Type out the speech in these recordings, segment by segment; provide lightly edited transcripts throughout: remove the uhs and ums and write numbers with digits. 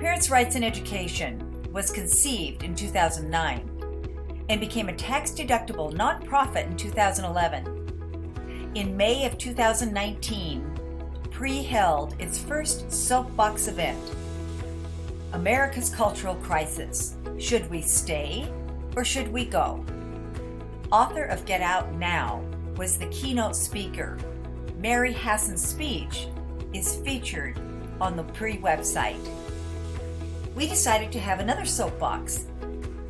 Parents' Rights in Education was conceived in 2009 and became a tax-deductible nonprofit in 2011. In May of 2019, PRIE held its first soapbox event, America's Cultural Crisis. Should we stay or should we go? Author of Get Out Now was the keynote speaker. Mary Hassan's speech is featured on the PRIE website. We decided to have another soapbox,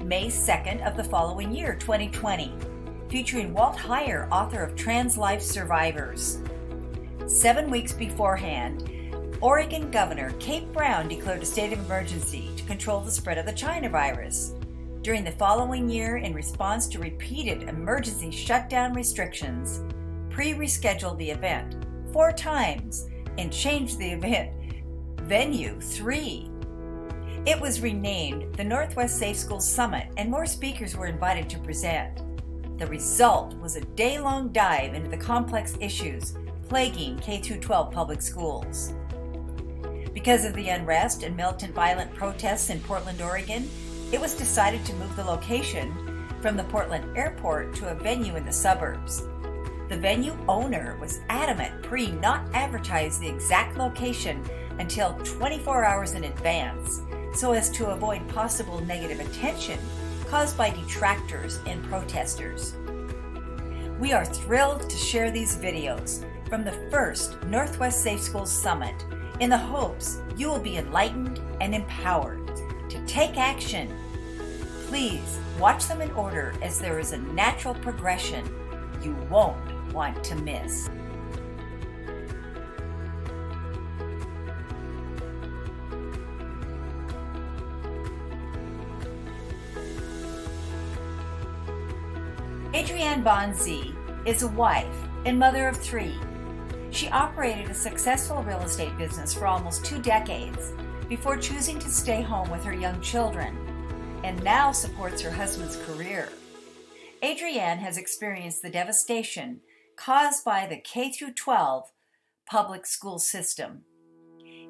May 2nd of the following year, 2020, featuring Walt Heyer, author of Trans Life Survivors. 7 weeks beforehand, Oregon Governor Kate Brown declared a state of emergency to control the spread of the China virus. During the following year, in response to repeated emergency shutdown restrictions, PRIE rescheduled the event 4 times and changed the event venue 3. It was renamed the Northwest Safe Schools Summit, and more speakers were invited to present. The result was a day-long dive into the complex issues plaguing K-12 public schools. Because of the unrest and militant violent protests in Portland, Oregon, it was decided to move the location from the Portland airport to a venue in the suburbs. The venue owner was adamant PRIE not advertise the exact location until 24 hours in advance, so as to avoid possible negative attention caused by detractors and protesters. We are thrilled to share these videos from the first Northwest Safe Schools Summit in the hopes you will be enlightened and empowered to take action. Please watch them in order, as there is a natural progression you won't want to miss. Adrianne Bonsey is a wife and mother of 3. She operated a successful real estate business for almost 2 decades before choosing to stay home with her young children, and now supports her husband's career. Adrianne has experienced the devastation caused by the K-12 public school system.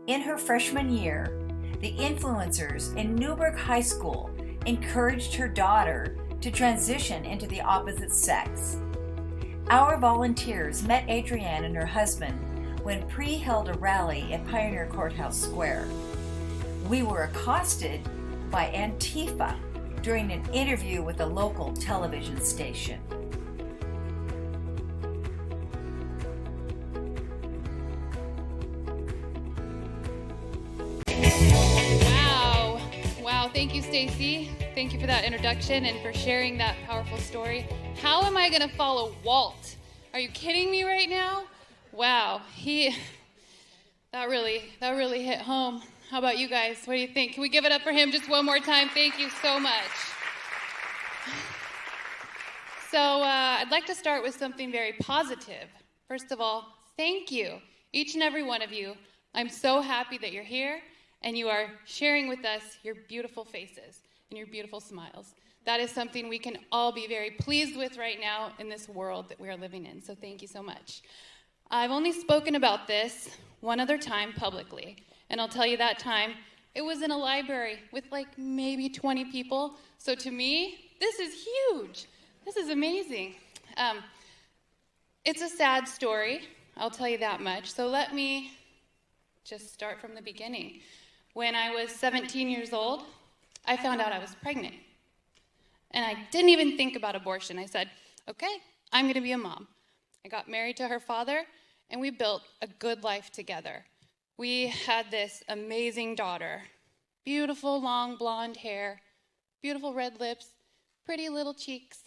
In her freshman year, the influencers in Newberg High School encouraged her daughter to transition into the opposite sex. Our volunteers met Adrianne and her husband when PRIE held a rally at Pioneer Courthouse Square. We were accosted by ANTIFA during an interview with a local television station. Wow, thank you, Stacy. Thank you for that introduction and for sharing that powerful story. How am I going to follow Walt? Are you kidding me right now? Wow, that really hit home. How about you guys? What do you think? Can we give it up for him just one more time? Thank you so much. So I'd like to start with something very positive. First of all, thank you, each and every one of you. I'm so happy that you're here and you are sharing with us your beautiful faces and your beautiful smiles. That is something we can all be very pleased with right now in this world that we are living in. So thank you so much. I've only spoken about this one other time publicly, and I'll tell you that time, it was in a library with like maybe 20 people. So to me, this is huge. This is amazing. It's a sad story, I'll tell you that much. So let me just start from the beginning. When I was 17 years old, I found out I was pregnant. And I didn't even think about abortion. I said, okay, I'm gonna be a mom. I got married to her father, and we built a good life together. We had this amazing daughter, beautiful long blonde hair, beautiful red lips, pretty little cheeks,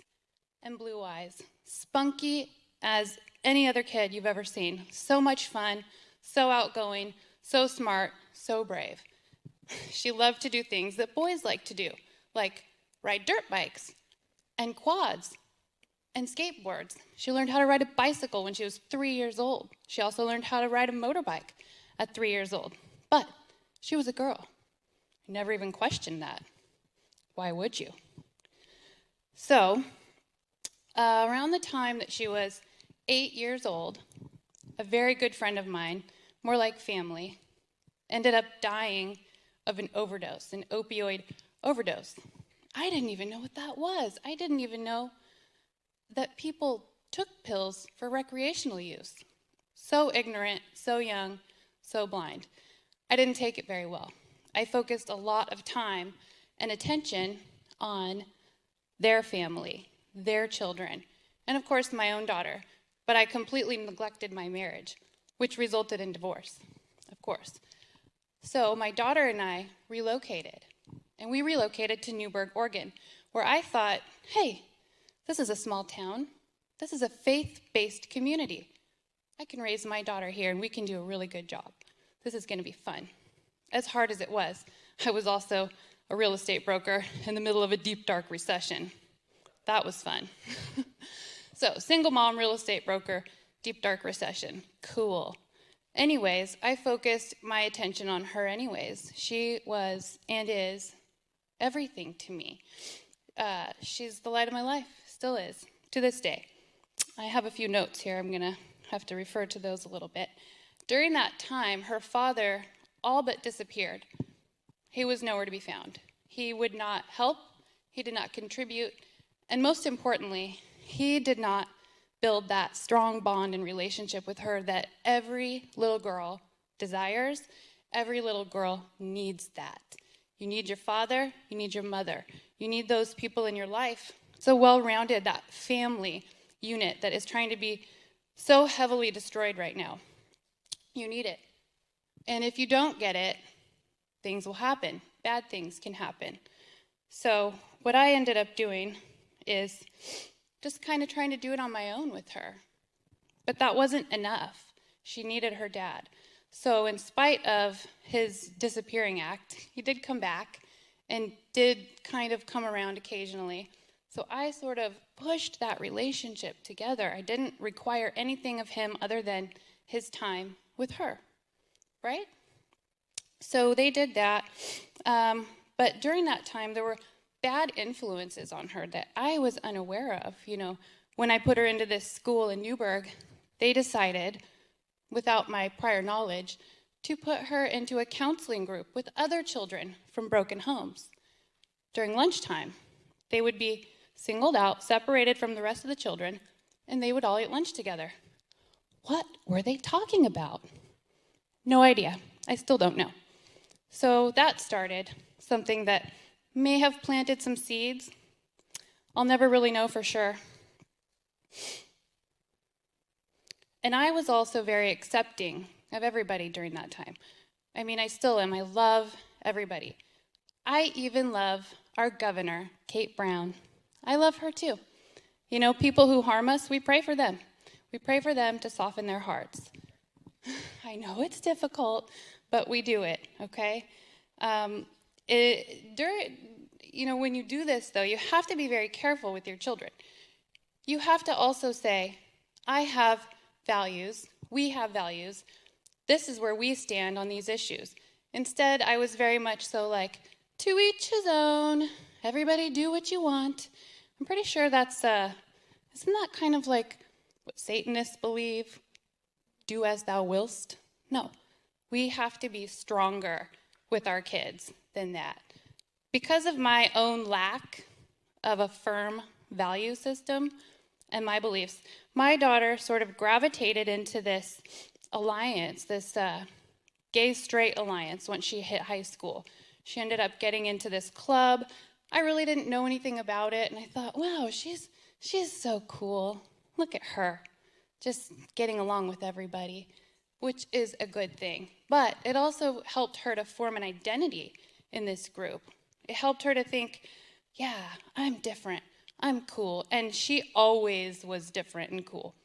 and blue eyes. Spunky as any other kid you've ever seen. So much fun, so outgoing, so smart, so brave. She loved to do things that boys like to do, like ride dirt bikes and quads and skateboards. She learned how to ride a bicycle when she was 3 years old. She also learned how to ride a motorbike at 3 years old. But she was a girl. I never even questioned that. Why would you? So, around the time that she was 8 years old, a very good friend of mine, more like family, ended up dying of an overdose, an opioid overdose. I didn't even know what that was. I didn't even know that people took pills for recreational use. So ignorant, so young, so blind. I didn't take it very well. I focused a lot of time and attention on their family, their children, and of course my own daughter. But I completely neglected my marriage, which resulted in divorce, of course. So my daughter and I relocated, and we relocated to Newberg, Oregon, where I thought, hey, this is a small town. This is a faith-based community. I can raise my daughter here, and we can do a really good job. This is going to be fun. As hard as it was, I was also a real estate broker in the middle of a deep, dark recession. That was fun. So, single mom, real estate broker, deep, dark recession. Cool. Anyways, I focused my attention on her anyways. She was and is everything to me. She's the light of my life, still is, to this day. I have a few notes here. I'm going to have to refer to those a little bit. During that time, her father all but disappeared. He was nowhere to be found. He would not help, he did not contribute, and most importantly, he did not build that strong bond and relationship with her that every little girl desires. Every little girl needs that. You need your father, you need your mother. You need those people in your life. So well-rounded, that family unit that is trying to be so heavily destroyed right now. You need it. And if you don't get it, things will happen. Bad things can happen. So what I ended up doing is just kind of trying to do it on my own with her. But that wasn't enough. She needed her dad. So in spite of his disappearing act, he did come back and did kind of come around occasionally. So I sort of pushed that relationship together. I didn't require anything of him other than his time with her, right? So they did that. But during that time, there were bad influences on her that I was unaware of. You know, when I put her into this school in Newberg, they decided, without my prior knowledge, to put her into a counseling group with other children from broken homes. During lunchtime, they would be singled out, separated from the rest of the children, and they would all eat lunch together. What were they talking about? No idea. I still don't know. So that started something that may have planted some seeds. I'll never really know for sure. And I was also very accepting of everybody during that time. I mean, I still am. I love everybody. I even love our governor, Kate Brown. I love her too. You know, people who harm us, we pray for them. We pray for them to soften their hearts. I know it's difficult, but we do it, okay? When you do this, though, you have to be very careful with your children. You have to also say, I have values, we have values, this is where we stand on these issues. Instead, I was very much so like, to each his own, everybody do what you want. I'm pretty sure that's, isn't that kind of like what Satanists believe? Do as thou willst? No, we have to be stronger with our kids than that. Because of my own lack of a firm value system and my beliefs, my daughter sort of gravitated into this alliance, this gay-straight alliance once she hit high school. She ended up getting into this club. I really didn't know anything about it, and I thought, wow, she's so cool. Look at her, just getting along with everybody, which is a good thing. But it also helped her to form an identity in this group. It helped her to think, yeah, I'm different, I'm cool. And she always was different and cool.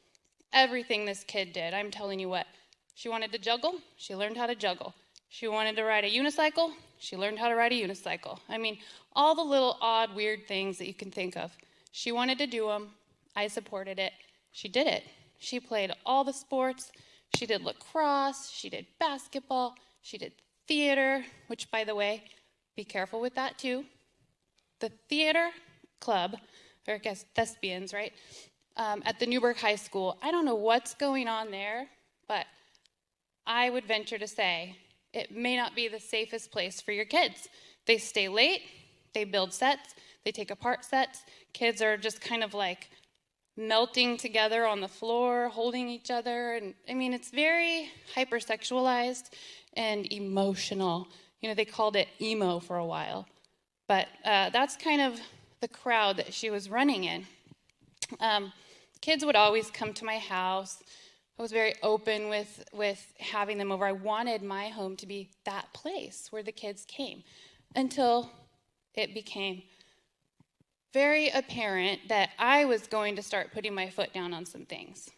Everything this kid did, I'm telling you what, she wanted to juggle, she learned how to juggle. She wanted to ride a unicycle, she learned how to ride a unicycle. I mean, all the little odd, weird things that you can think of. She wanted to do them, I supported it, she did it. She played all the sports, she did lacrosse, she did basketball, she did theater, which, by the way, be careful with that too. The theater club, or I guess thespians, right, at the Newberg High School, I don't know what's going on there, but I would venture to say it may not be the safest place for your kids. They stay late, they build sets, they take apart sets. Kids are just kind of like melting together on the floor, holding each other. And I mean, it's very hypersexualized and emotional. You know, they called it emo for a while. But that's kind of the crowd that she was running in. Kids would always come to my house. I was very open with having them over. I wanted my home to be that place where the kids came, until it became very apparent that I was going to start putting my foot down on some things.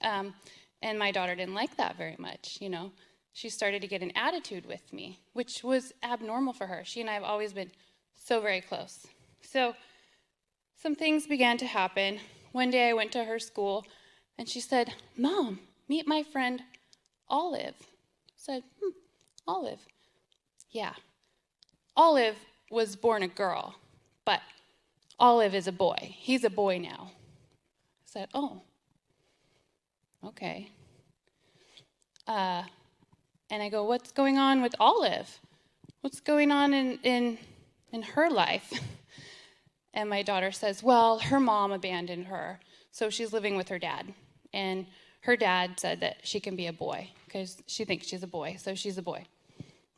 And my daughter didn't like that very much, you know. She started to get an attitude with me, which was abnormal for her. She and I have always been so very close. So some things began to happen. One day I went to her school, and she said, "Mom, meet my friend Olive." I said, Olive? Yeah. Olive was born a girl, but Olive is a boy. He's a boy now. I said, oh, okay. And I go, what's going on with Olive? What's going on in her life? And my daughter says, well, her mom abandoned her, so she's living with her dad. And her dad said that she can be a boy because she thinks she's a boy, so she's a boy.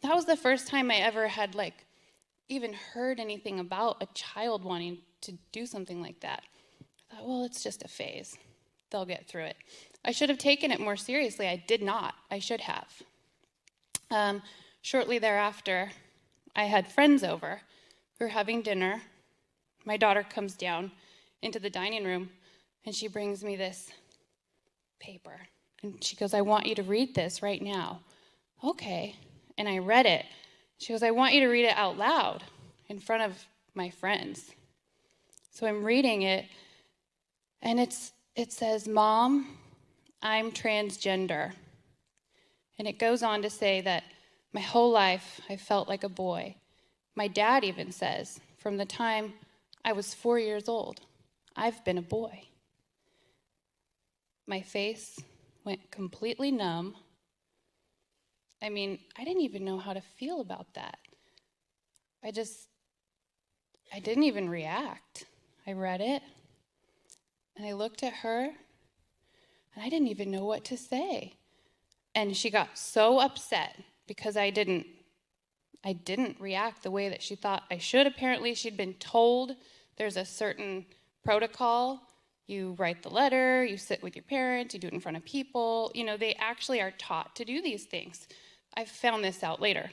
That was the first time I ever had, like, even heard anything about a child wanting to do something like that. I thought, well, it's just a phase. They'll get through it. I should have taken it more seriously. I did not. I should have. Shortly thereafter, I had friends over. We were having dinner. My daughter comes down into the dining room, and she brings me this paper. And she goes, I want you to read this right now. Okay. And I read it. She goes, I want you to read it out loud in front of my friends. So I'm reading it, and it says, Mom, I'm transgender. And it goes on to say that my whole life I felt like a boy. My dad even says, from the time I was 4 years old, I've been a boy. My face went completely numb. I mean, I didn't even know how to feel about that. I didn't even react. I read it, and I looked at her, and I didn't even know what to say. And she got so upset because I didn't react the way that she thought I should. Apparently, she'd been told there's a certain protocol. You write the letter, you sit with your parents, you do it in front of people. You know, they actually are taught to do these things. I found this out later.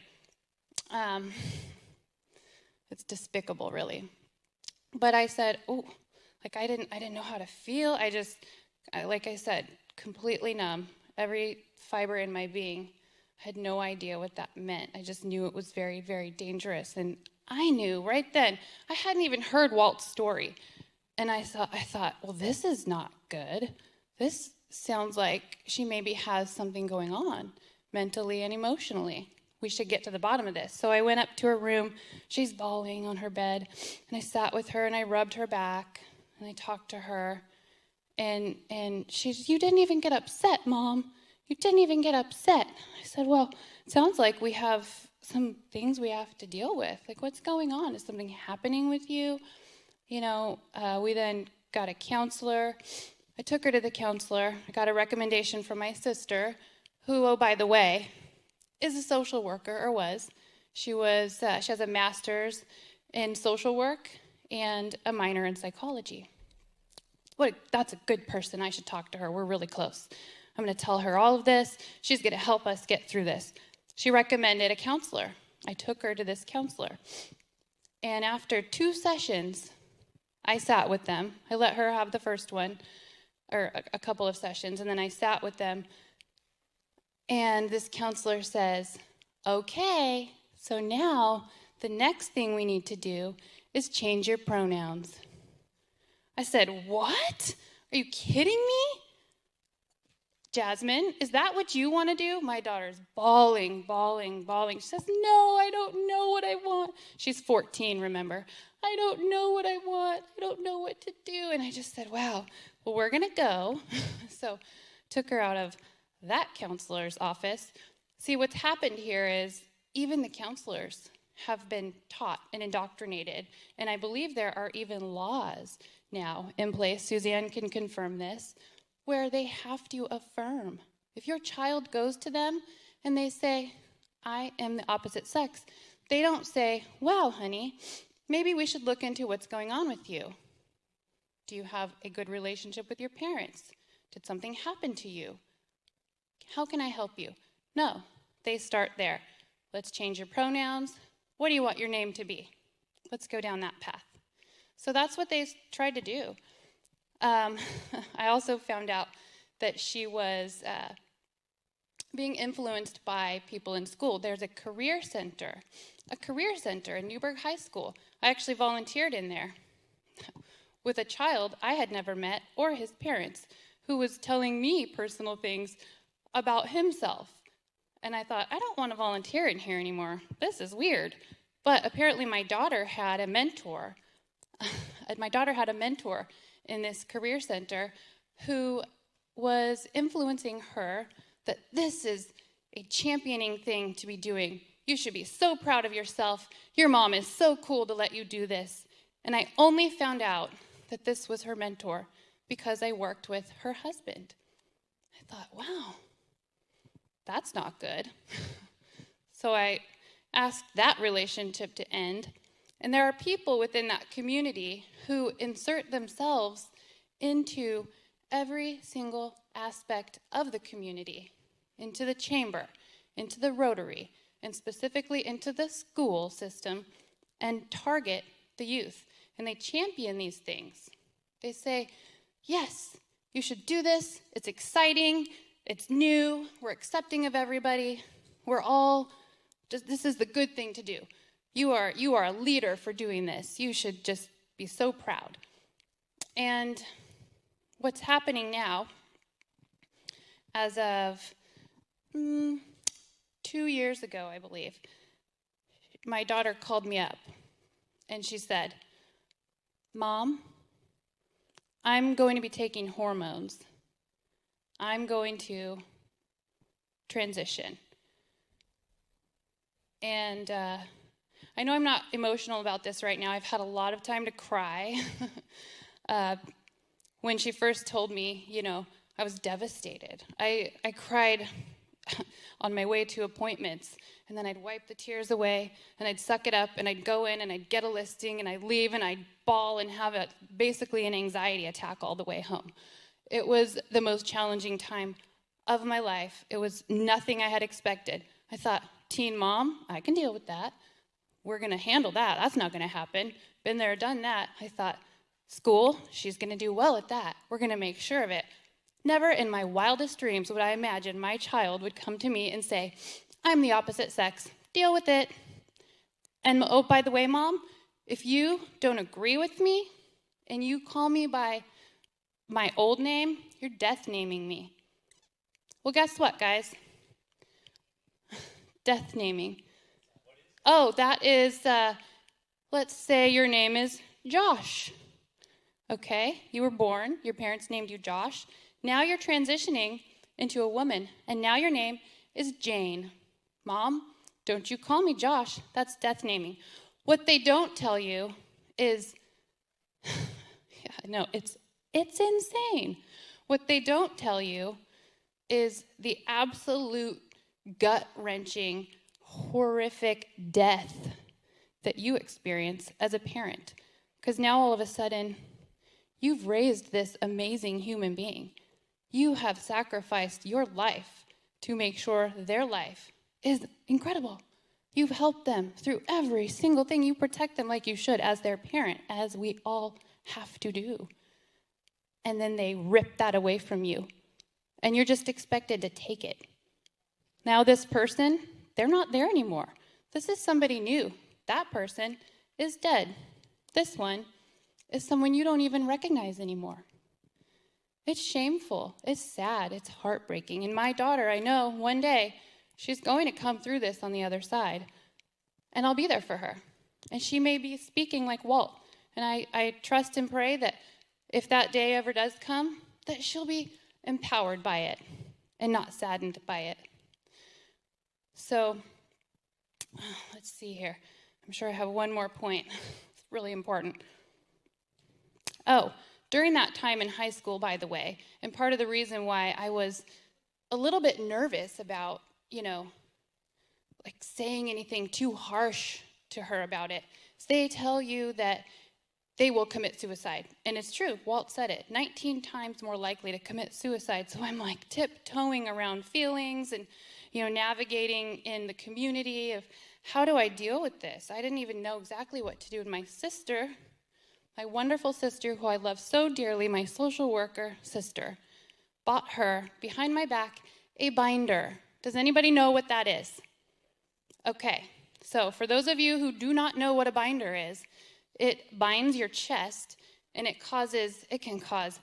It's despicable, really. But I said, oh, like I didn't know how to feel. Like I said, completely numb. Every fiber in my being had no idea what that meant. I just knew it was very, very dangerous. And I knew right then, I hadn't even heard Walt's story. And I thought, well, this is not good. This sounds like she maybe has something going on mentally and emotionally. We should get to the bottom of this. So I went up to her room. She's bawling on her bed. And I sat with her, and I rubbed her back, and I talked to her. And she's, you didn't even get upset, Mom. You didn't even get upset. I said, well, it sounds like we have some things we have to deal with. Like, what's going on? Is something happening with you? You know, we then got a counselor. I took her to the counselor. I got a recommendation from my sister, who, oh, by the way, is a social worker, or was. She has a master's in social work and a minor in psychology. That's a good person. I should talk to her. We're really close. I'm going to tell her all of this. She's going to help us get through this. She recommended a counselor. I took her to this counselor. And after 2 sessions, I sat with them. I let her have the first one, or a couple of sessions, and then I sat with them. And this counselor says, okay, so now the next thing we need to do is change your pronouns. I said, what? Are you kidding me? Jasmine, is that what you want to do? My daughter's bawling. She says, no, I don't know what I want. She's 14, remember. I don't know what I want. I don't know what to do. And I just said, wow, well, we're going to go. So took her out of that counselor's office, See, what's happened here is even the counselors have been taught and indoctrinated, and I believe there are even laws now in place, Suzanne can confirm this, where they have to affirm. If your child goes to them and they say, I am the opposite sex, they don't say, wow, honey, maybe we should look into what's going on with you. Do you have a good relationship with your parents? Did something happen to you? How can I help you? No, they start there. Let's change your pronouns. What do you want your name to be? Let's go down that path. So that's what they tried to do. I also found out that she was being influenced by people in school. There's a career center in Newberg High School. I actually volunteered in there with a child I had never met or his parents who was telling me personal things about himself. And I thought, I don't want to volunteer in here anymore. This is weird. But apparently my daughter had a mentor. In this career center who was influencing her that this is a championing thing to be doing. You should be so proud of yourself. Your mom is so cool to let you do this. And I only found out that this was her mentor because I worked with her husband. I thought, wow, that's not good. So I asked that relationship to end. And there are people within that community who insert themselves into every single aspect of the community, into the chamber, into the Rotary, and specifically into the school system, and target the youth. And they champion these things. They say, yes, you should do this. It's exciting. It's new. We're accepting of everybody. This is the good thing to do. You are a leader for doing this. You should just be so proud. And what's happening now, as of 2 years ago, I believe, my daughter called me up and she said, Mom, I'm going to be taking hormones. I'm going to transition. And I know I'm not emotional about this right now. I've had a lot of time to cry. When she first told me, I was devastated. I cried on my way to appointments, and then I'd wipe the tears away, and I'd suck it up, and I'd go in, and I'd get a listing, and I'd leave, and I'd bawl and have basically an anxiety attack all the way home. It was the most challenging time of my life. It was nothing I had expected. I thought, teen mom, I can deal with that. We're going to handle that. That's not going to happen. Been there, done that. I thought, school, she's going to do well at that. We're going to make sure of it. Never in my wildest dreams would I imagine my child would come to me and say, I'm the opposite sex. Deal with it. And oh, by the way, Mom, if you don't agree with me and you call me by my old name, you're death naming me. Well, guess what, guys? Death naming. Oh, that is, let's say your name is Josh. Okay, you were born, your parents named you Josh. Now you're transitioning into a woman, and now your name is Jane. Mom, don't you call me Josh. That's death naming. What they don't tell you is, it's insane. What they don't tell you is the absolute gut-wrenching, horrific death that you experience as a parent. Because now all of a sudden, you've raised this amazing human being. You have sacrificed your life to make sure their life is incredible. You've helped them through every single thing. You protect them like you should as their parent, as we all have to do. And then they rip that away from you. And you're just expected to take it. Now this person, they're not there anymore. This is somebody new. That person is dead. This one is someone you don't even recognize anymore. It's shameful. It's sad. It's heartbreaking. And my daughter, I know one day she's going to come through this on the other side. And I'll be there for her. And she may be speaking like Walt. And I trust and pray that if that day ever does come, that she'll be empowered by it and not saddened by it. So, let's see here. I'm sure I have one more point. It's really important. Oh, during that time in high school, by the way, and part of the reason why I was a little bit nervous about, like saying anything too harsh to her about it, is they tell you that they will commit suicide. And it's true, Walt said it, 19 times more likely to commit suicide. So I'm like tiptoeing around feelings and, navigating in the community of how do I deal with this? I didn't even know exactly what to do. And my sister, my wonderful sister who I love so dearly, my social worker sister, bought her, behind my back, a binder. Does anybody know what that is? Okay, so for those of you who do not know what a binder is, it binds your chest, and it can cause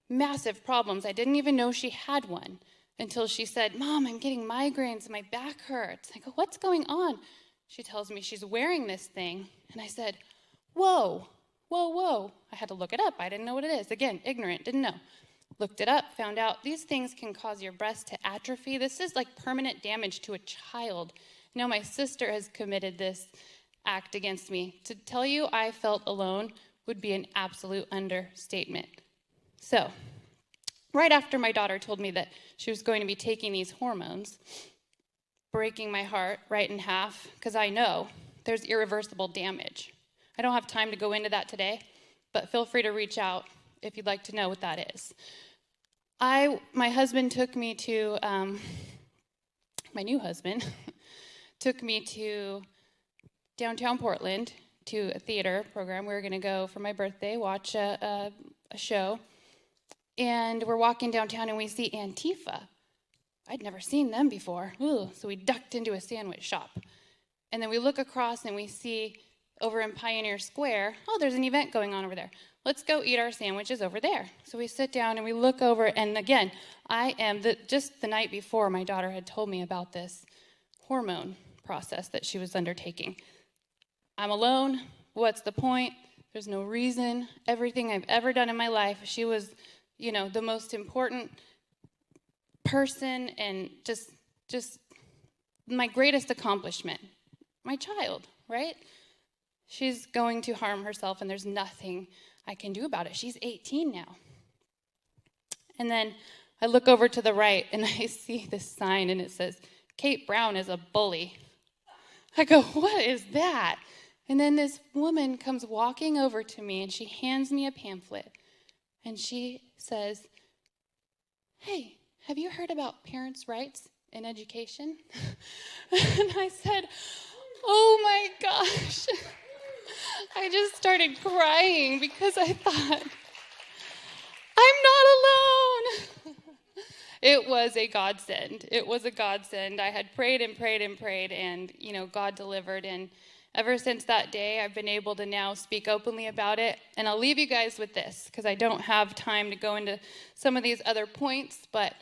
massive problems. I didn't even know she had one until she said, "Mom, I'm getting migraines, my back hurts." I go, "What's going on?" She tells me she's wearing this thing, and I said, whoa. I had to look it up. I didn't know what it is. Again, ignorant, didn't know. Looked it up, found out these things can cause your breast to atrophy. This is like permanent damage to a child. Now my sister has committed this act against me. To tell you I felt alone would be an absolute understatement. So, right after my daughter told me that she was going to be taking these hormones, breaking my heart right in half, because I know there's irreversible damage. I don't have time to go into that today, but feel free to reach out if you'd like to know what that is. My husband took me to, my new husband, took me to downtown Portland to a theater program. We were going to go for my birthday, watch a show. And we're walking downtown and we see Antifa. I'd never seen them before. Ooh, so we ducked into a sandwich shop. And then we look across and we see over in Pioneer Square, oh, there's an event going on over there. Let's go eat our sandwiches over there. So we sit down and we look over, and again, just the night before, my daughter had told me about this hormone process that she was undertaking. I'm alone. What's the point? There's no reason. Everything I've ever done in my life, she was, the most important person and just my greatest accomplishment. My child, right? She's going to harm herself, and there's nothing I can do about it. She's 18 now. And then I look over to the right, and I see this sign, and it says, "Kate Brown is a bully." I go, "What is that?" And then this woman comes walking over to me, and she hands me a pamphlet, and she says, "Hey, have you heard about parents' rights in education?" And I said, "Oh my gosh." I just started crying because I thought, I'm not alone. It was a godsend. It was a godsend. I had prayed and prayed and prayed, and, God delivered. And ever since that day, I've been able to now speak openly about it. And I'll leave you guys with this, because I don't have time to go into some of these other points, but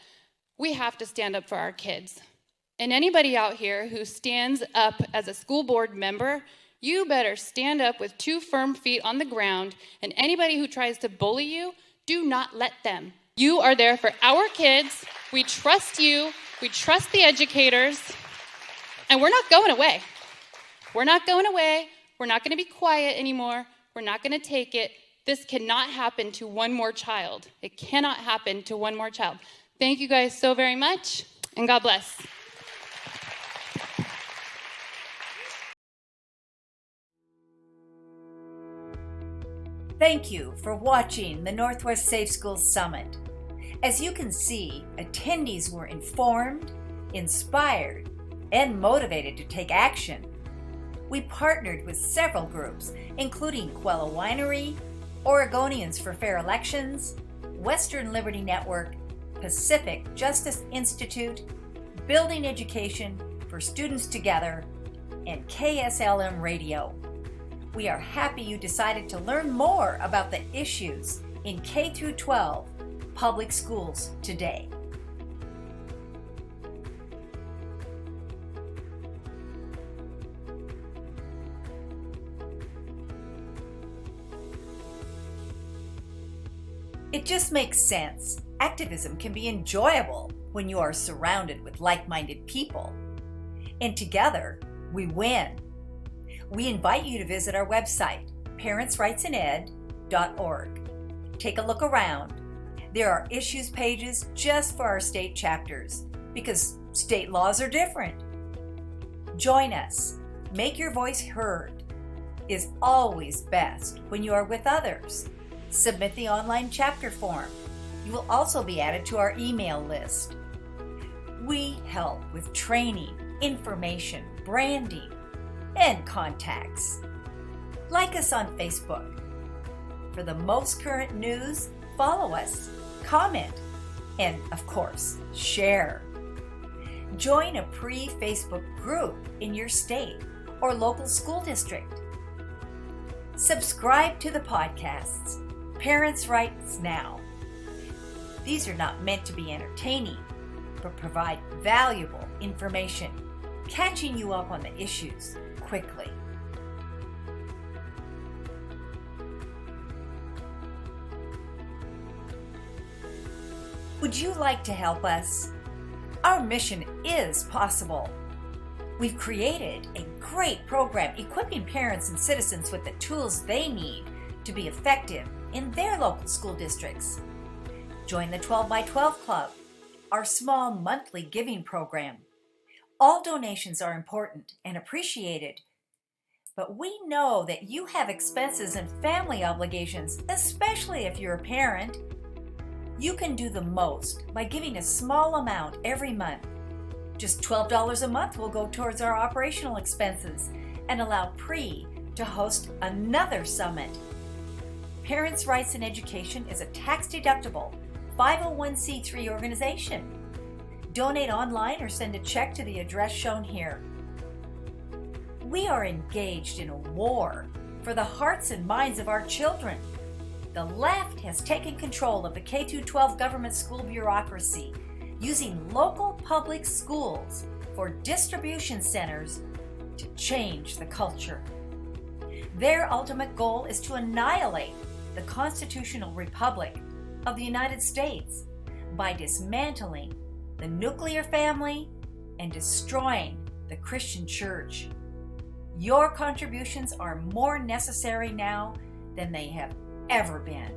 we have to stand up for our kids. And anybody out here who stands up as a school board member, you better stand up with 2 firm feet on the ground, and anybody who tries to bully you, do not let them. You are there for our kids. We trust you. We trust the educators, and we're not going away. We're not going away. We're not going to be quiet anymore. We're not going to take it. This cannot happen to one more child. It cannot happen to one more child. Thank you guys so very much, and God bless. Thank you for watching the Northwest Safe Schools Summit. As you can see, attendees were informed, inspired, and motivated to take action. We partnered with several groups, including Quella Winery, Oregonians for Fair Elections, Western Liberty Network, Pacific Justice Institute, Building Education for Students Together, and KSLM Radio. We are happy you decided to learn more about the issues in K-12 public schools today. It just makes sense. Activism can be enjoyable when you are surrounded with like-minded people. And together, we win. We invite you to visit our website, parentsrightsined.org. Take a look around. There are issues pages just for our state chapters, because state laws are different. Join us. Make your voice heard. Is always best when you are with others. Submit the online chapter form. You will also be added to our email list. We help with training, information, branding, and contacts. Like us on Facebook. For the most current news, follow us, comment, and of course, share. Join a PRIE Facebook group in your state or local school district. Subscribe to the podcasts, Parents' Rights Now. These are not meant to be entertaining, but provide valuable information, catching you up on the issues quickly. Would you like to help us? Our mission is possible. We've created a great program equipping parents and citizens with the tools they need to be effective in their local school districts. Join the 12 by 12 Club, our small monthly giving program. All donations are important and appreciated, but we know that you have expenses and family obligations, especially if you're a parent. You can do the most by giving a small amount every month. Just $12 a month will go towards our operational expenses and allow PRIE to host another summit. Parents' Rights in Education is a tax-deductible 501c3 organization. Donate online or send a check to the address shown here. We are engaged in a war for the hearts and minds of our children. The left has taken control of the K-12 government school bureaucracy, using local public schools for distribution centers to change the culture. Their ultimate goal is to annihilate the constitutional republic of the United States by dismantling the nuclear family and destroying the Christian church. Your contributions are more necessary now than they have ever been.